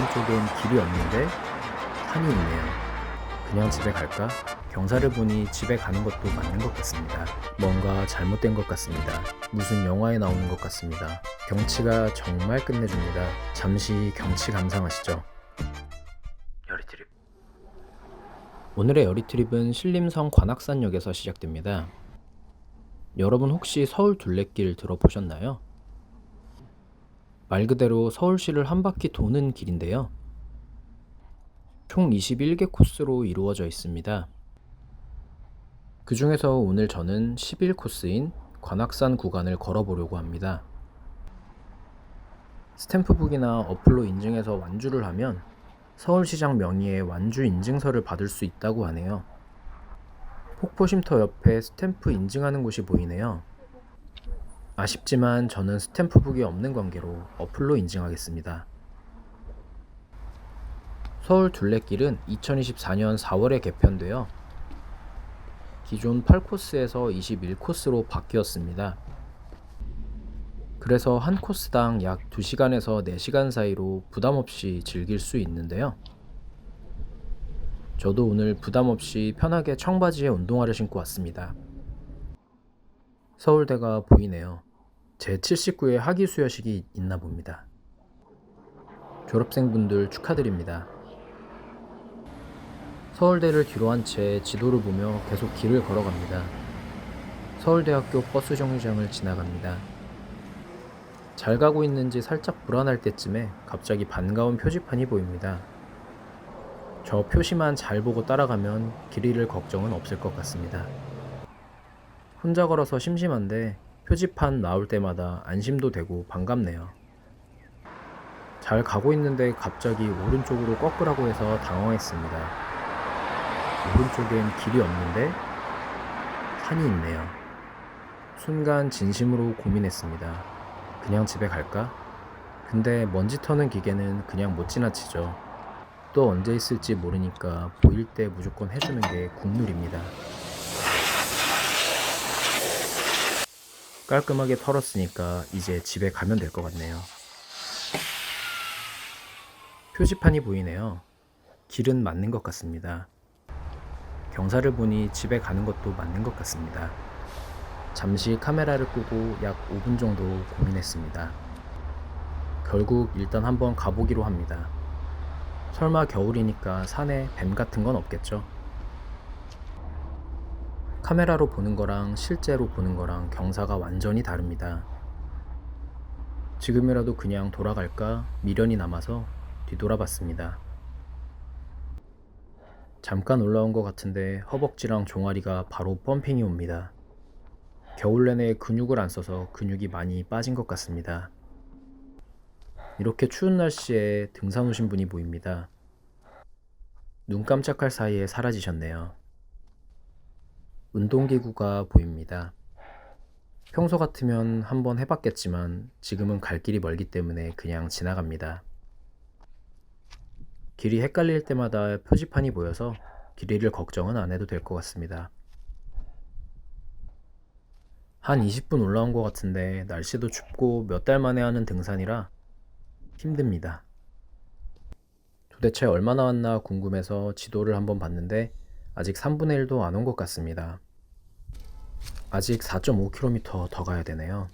오른쪽엔 길이 없는데 산이 있네요. 그냥 집에 갈까? 경사를 보니 집에 가는 것도 맞는 것 같습니다. 뭔가 잘못된 것 같습니다. 무슨 영화에 나오는 것 같습니다. 경치가 정말 끝내줍니다. 잠시 경치 감상하시죠. 여리트립. 오늘의 여리트립은 신림성 관악산역에서 시작됩니다. 여러분 혹시 서울 둘레길 들어보셨나요? 말 그대로 서울시를 한 바퀴 도는 길인데요. 총 21개 코스로 이루어져 있습니다. 그 중에서 오늘 저는 11코스인 관악산 구간을 걸어보려고 합니다. 스탬프북이나 어플로 인증해서 완주를 하면 서울시장 명의의 완주 인증서를 받을 수 있다고 하네요. 폭포쉼터 옆에 스탬프 인증하는 곳이 보이네요. 아쉽지만 저는 스탬프북이 없는 관계로 어플로 인증하겠습니다. 서울 둘레길은 2024년 4월에 개편되어 기존 8코스에서 21코스로 바뀌었습니다. 그래서 한 코스당 약 2시간에서 4시간 사이로 부담없이 즐길 수 있는데요. 저도 오늘 부담없이 편하게 청바지에 운동화를 신고 왔습니다. 서울대가 보이네요. 제 79회 학위 수여식이 있나 봅니다. 졸업생분들 축하드립니다. 서울대를 뒤로 한 채 지도를 보며 계속 길을 걸어갑니다. 서울대학교 버스 정류장을 지나갑니다. 잘 가고 있는지 살짝 불안할 때쯤에 갑자기 반가운 표지판이 보입니다. 저 표시만 잘 보고 따라가면 길 잃을 걱정은 없을 것 같습니다. 혼자 걸어서 심심한데 표지판 나올 때마다 안심도 되고 반갑네요. 잘 가고 있는데 갑자기 오른쪽으로 꺾으라고 해서 당황했습니다. 오른쪽엔 길이 없는데 산이 있네요. 순간 진심으로 고민했습니다. 그냥 집에 갈까? 근데 먼지 터는 기계는 그냥 못 지나치죠. 또 언제 있을지 모르니까 보일 때 무조건 해주는 게 국룰입니다. 깔끔하게 털었으니까 이제 집에 가면 될 것 같네요. 표지판이 보이네요. 길은 맞는 것 같습니다. 경사를 보니 집에 가는 것도 맞는 것 같습니다. 잠시 카메라를 끄고 약 5분 정도 고민했습니다. 결국 일단 한번 가보기로 합니다. 설마 겨울이니까 산에 뱀 같은 건 없겠죠? 카메라로 보는 거랑 실제로 보는 거랑 경사가 완전히 다릅니다. 지금이라도 그냥 돌아갈까 미련이 남아서 뒤돌아봤습니다. 잠깐 올라온 것 같은데 허벅지랑 종아리가 바로 펌핑이 옵니다. 겨울 내내 근육을 안 써서 근육이 많이 빠진 것 같습니다. 이렇게 추운 날씨에 등산 오신 분이 보입니다. 눈 깜짝할 사이에 사라지셨네요. 운동기구가 보입니다. 평소 같으면 한번 해봤겠지만 지금은 갈 길이 멀기 때문에 그냥 지나갑니다. 길이 헷갈릴 때마다 표지판이 보여서 길 잃을 걱정은 안 해도 될 것 같습니다. 한 20분 올라온 것 같은데 날씨도 춥고 몇 달 만에 하는 등산이라 힘듭니다. 도대체 얼마나 왔나 궁금해서 지도를 한번 봤는데 아직 3분의 1도 안 온 것 같습니다. 아직 4.5km 더 가야 되네요.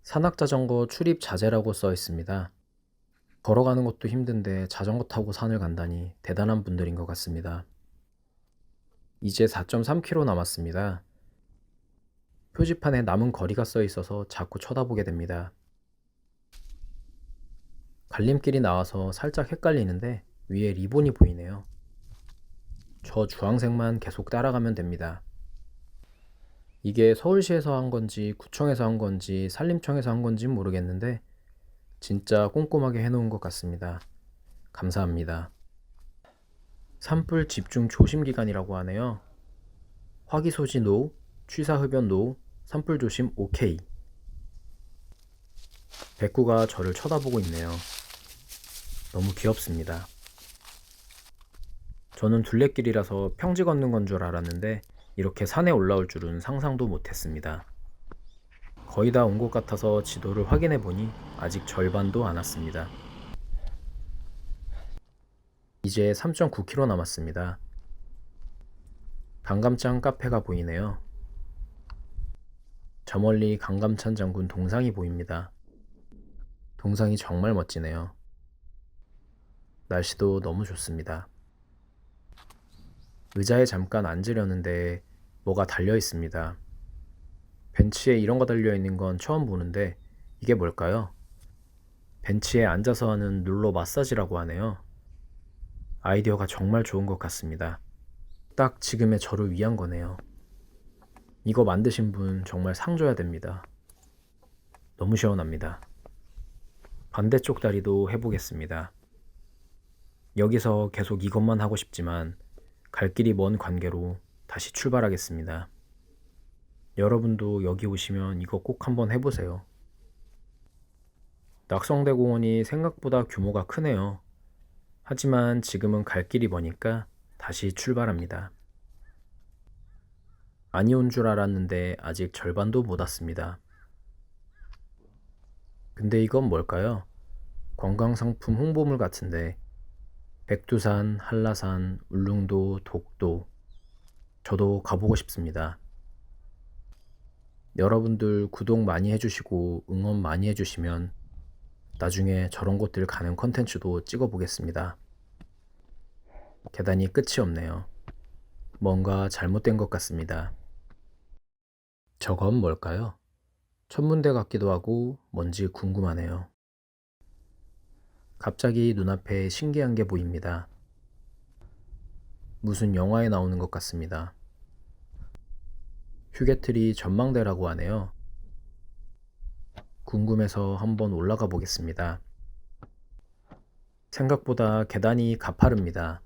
산악자전거 출입 자제라고 써 있습니다. 걸어가는 것도 힘든데 자전거 타고 산을 간다니 대단한 분들인 것 같습니다. 이제 4.3km 남았습니다. 표지판에 남은 거리가 써 있어서 자꾸 쳐다보게 됩니다. 갈림길이 나와서 살짝 헷갈리는데 위에 리본이 보이네요. 저 주황색만 계속 따라가면 됩니다. 이게 서울시에서 한 건지 구청에서 한 건지 산림청에서 한 건지 모르겠는데 진짜 꼼꼼하게 해놓은 것 같습니다. 감사합니다. 산불 집중 조심 기간이라고 하네요. 화기 소지 NO, 취사 흡연 NO, 산불 조심 OK. 백구가 저를 쳐다보고 있네요. 너무 귀엽습니다. 저는 둘레길이라서 평지 걷는 건 줄 알았는데 이렇게 산에 올라올 줄은 상상도 못했습니다. 거의 다 온 것 같아서 지도를 확인해 보니 아직 절반도 안 왔습니다. 이제 3.9km 남았습니다. 강감찬 카페가 보이네요. 저 멀리 강감찬 장군 동상이 보입니다. 동상이 정말 멋지네요. 날씨도 너무 좋습니다. 의자에 잠깐 앉으려는데 뭐가 달려 있습니다. 벤치에 이런 거 달려 있는 건 처음 보는데 이게 뭘까요? 벤치에 앉아서 하는 룰러 마사지라고 하네요. 아이디어가 정말 좋은 것 같습니다. 딱 지금의 저를 위한 거네요. 이거 만드신 분 정말 상 줘야 됩니다. 너무 시원합니다. 반대쪽 다리도 해보겠습니다. 여기서 계속 이것만 하고 싶지만 갈 길이 먼 관계로 다시 출발하겠습니다. 여러분도 여기 오시면 이거 꼭 한번 해보세요. 낙성대 공원이 생각보다 규모가 크네요. 하지만 지금은 갈 길이 머니까 다시 출발합니다. 많이 온 줄 알았는데 아직 절반도 못 왔습니다. 근데 이건 뭘까요? 관광상품 홍보물 같은데 백두산, 한라산, 울릉도, 독도 저도 가보고 싶습니다. 여러분들 구독 많이 해주시고 응원 많이 해주시면 나중에 저런 곳들 가는 컨텐츠도 찍어보겠습니다. 계단이 끝이 없네요. 뭔가 잘못된 것 같습니다. 저건 뭘까요? 천문대 같기도 하고 뭔지 궁금하네요. 갑자기 눈앞에 신기한 게 보입니다. 무슨 영화에 나오는 것 같습니다. 휴게트리 전망대라고 하네요. 궁금해서 한번 올라가 보겠습니다. 생각보다 계단이 가파릅니다.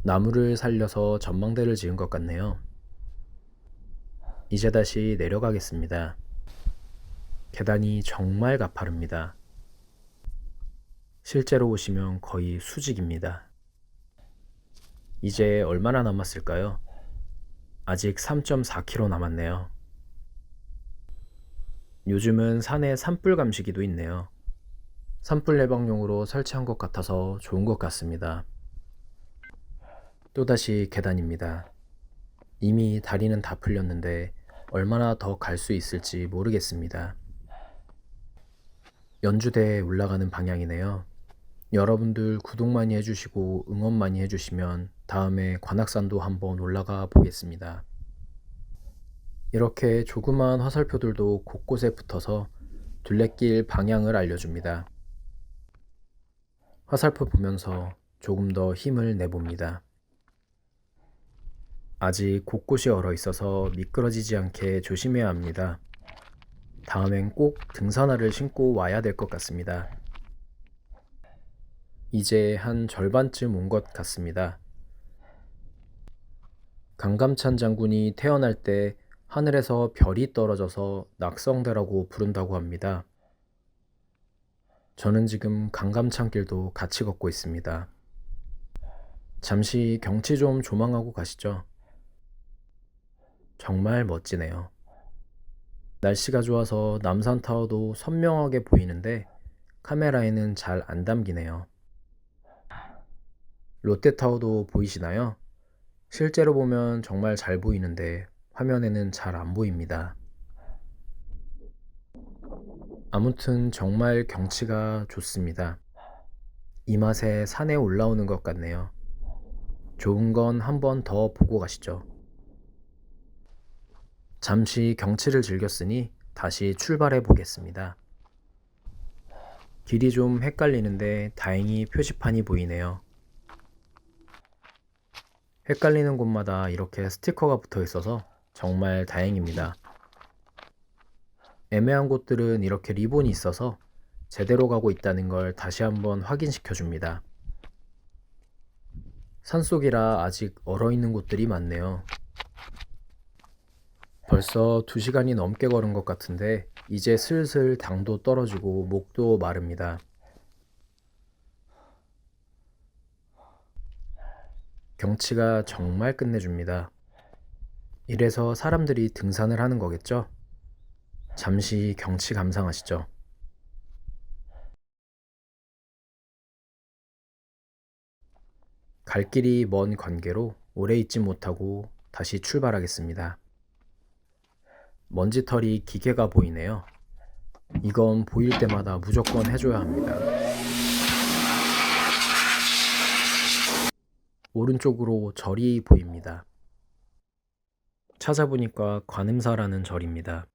나무를 살려서 전망대를 지은 것 같네요. 이제 다시 내려가겠습니다. 계단이 정말 가파릅니다. 실제로 오시면 거의 수직입니다. 이제 얼마나 남았을까요? 아직 3.4km 남았네요. 요즘은 산에 산불 감시기도 있네요. 산불 예방용으로 설치한 것 같아서 좋은 것 같습니다. 또다시 계단입니다. 이미 다리는 다 풀렸는데 얼마나 더 갈 수 있을지 모르겠습니다. 연주대에 올라가는 방향이네요. 여러분들 구독 많이 해주시고 응원 많이 해주시면 다음에 관악산도 한번 올라가 보겠습니다. 이렇게 조그마한 화살표들도 곳곳에 붙어서 둘레길 방향을 알려줍니다. 화살표 보면서 조금 더 힘을 내봅니다. 아직 곳곳이 얼어 있어서 미끄러지지 않게 조심해야 합니다. 다음엔 꼭 등산화를 신고 와야 될 것 같습니다. 이제 한 절반쯤 온 것 같습니다. 강감찬 장군이 태어날 때 하늘에서 별이 떨어져서 낙성대라고 부른다고 합니다. 저는 지금 강감찬길도 같이 걷고 있습니다. 잠시 경치 좀 조망하고 가시죠. 정말 멋지네요. 날씨가 좋아서 남산타워도 선명하게 보이는데 카메라에는 잘 안 담기네요. 롯데타워도 보이시나요? 실제로 보면 정말 잘 보이는데 화면에는 잘 안 보입니다. 아무튼 정말 경치가 좋습니다. 이 맛에 산에 올라오는 것 같네요. 좋은 건 한 번 더 보고 가시죠. 잠시 경치를 즐겼으니 다시 출발해 보겠습니다. 길이 좀 헷갈리는데 다행히 표지판이 보이네요. 헷갈리는 곳마다 이렇게 스티커가 붙어 있어서 정말 다행입니다. 애매한 곳들은 이렇게 리본이 있어서 제대로 가고 있다는 걸 다시 한번 확인시켜 줍니다. 산속이라 아직 얼어있는 곳들이 많네요. 벌써 2시간이 넘게 걸은 것 같은데 이제 슬슬 당도 떨어지고 목도 마릅니다. 경치가 정말 끝내줍니다. 이래서 사람들이 등산을 하는 거겠죠? 잠시 경치 감상하시죠. 갈 길이 먼 관계로 오래 있지 못하고 다시 출발하겠습니다. 먼지털이 기계가 보이네요. 이건 보일 때마다 무조건 해줘야 합니다. 오른쪽으로 절이 보입니다. 찾아보니까 관음사라는 절입니다.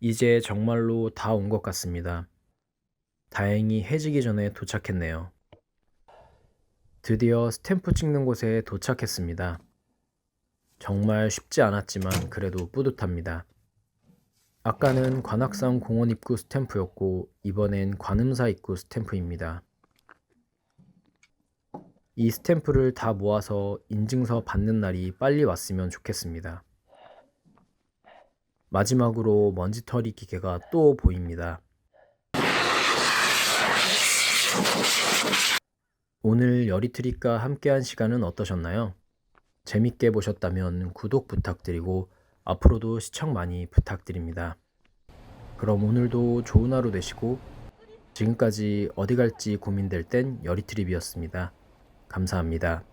이제 정말로 다 온 것 같습니다. 다행히 해지기 전에 도착했네요. 드디어 스탬프 찍는 곳에 도착했습니다. 정말 쉽지 않았지만 그래도 뿌듯합니다. 아까는 관악산 공원 입구 스탬프였고 이번엔 관음사 입구 스탬프입니다. 이 스탬프를 다 모아서 인증서 받는 날이 빨리 왔으면 좋겠습니다. 마지막으로 먼지털이 기계가 또 보입니다. 오늘 여리트릭과 함께한 시간은 어떠셨나요? 재밌게 보셨다면 구독 부탁드리고 앞으로도 시청 많이 부탁드립니다. 그럼 오늘도 좋은 하루 되시고 지금까지 어디 갈지 고민될 땐 여리트립이었습니다. 감사합니다.